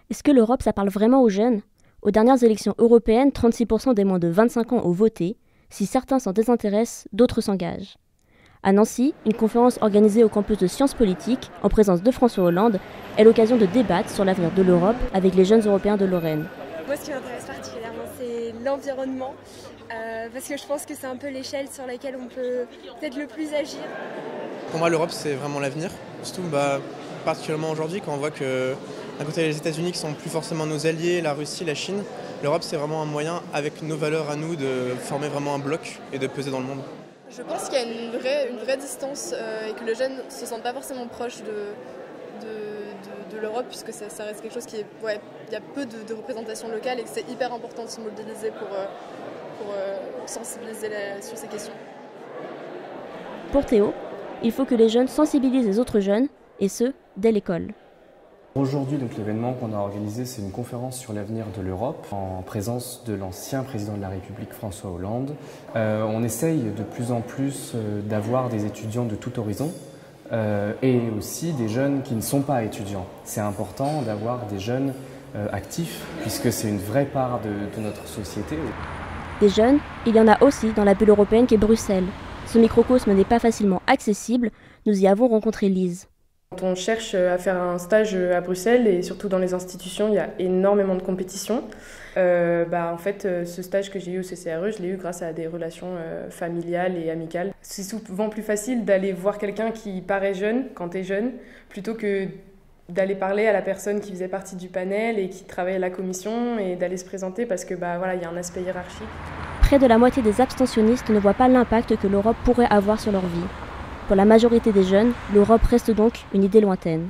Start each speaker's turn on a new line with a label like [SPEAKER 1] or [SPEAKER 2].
[SPEAKER 1] Est-ce que l'Europe, ça parle vraiment aux jeunes? Aux dernières élections européennes, 36% des moins de 25 ans ont voté. Si certains s'en désintéressent, d'autres s'engagent. À Nancy, une conférence organisée au campus de sciences politiques, en présence de François Hollande, est l'occasion de débattre sur l'avenir de l'Europe avec les jeunes européens de Lorraine.
[SPEAKER 2] Moi, ce qui m'intéresse particulièrement, c'est l'environnement, parce que je pense que c'est un peu l'échelle sur laquelle on peut peut-être le plus agir.
[SPEAKER 3] Pour moi, l'Europe, c'est vraiment l'avenir, surtout particulièrement aujourd'hui, quand on voit que d'un côté, les États-Unis qui sont plus forcément nos alliés, la Russie, la Chine. L'Europe, c'est vraiment un moyen, avec nos valeurs à nous, de former vraiment un bloc et de peser dans le monde.
[SPEAKER 4] Je pense qu'il y a une vraie distance et que les jeunes ne se sentent pas forcément proches de l'Europe, puisque ça reste quelque chose qui est... Ouais, il y a peu de représentation locale et que c'est hyper important de se mobiliser pour sensibiliser sur ces questions.
[SPEAKER 1] Pour Théo, il faut que les jeunes sensibilisent les autres jeunes, et ce, dès l'école.
[SPEAKER 5] Aujourd'hui, l'événement qu'on a organisé, c'est une conférence sur l'avenir de l'Europe en présence de l'ancien président de la République, François Hollande. On essaye de plus en plus d'avoir des étudiants de tout horizon et aussi des jeunes qui ne sont pas étudiants. C'est important d'avoir des jeunes actifs puisque c'est une vraie part de notre société.
[SPEAKER 1] Des jeunes, il y en a aussi dans la bulle européenne qu'est Bruxelles. Ce microcosme n'est pas facilement accessible, nous y avons rencontré Lise.
[SPEAKER 6] Quand on cherche à faire un stage à Bruxelles et surtout dans les institutions, il y a énormément de compétition. En fait, ce stage que j'ai eu au CCRE, je l'ai eu grâce à des relations familiales et amicales. C'est souvent plus facile d'aller voir quelqu'un qui paraît jeune quand tu es jeune, plutôt que d'aller parler à la personne qui faisait partie du panel et qui travaillait à la commission et d'aller se présenter parce que il y a un aspect hiérarchique.
[SPEAKER 1] Près de la moitié des abstentionnistes ne voient pas l'impact que l'Europe pourrait avoir sur leur vie. Pour la majorité des jeunes, l'Europe reste donc une idée lointaine.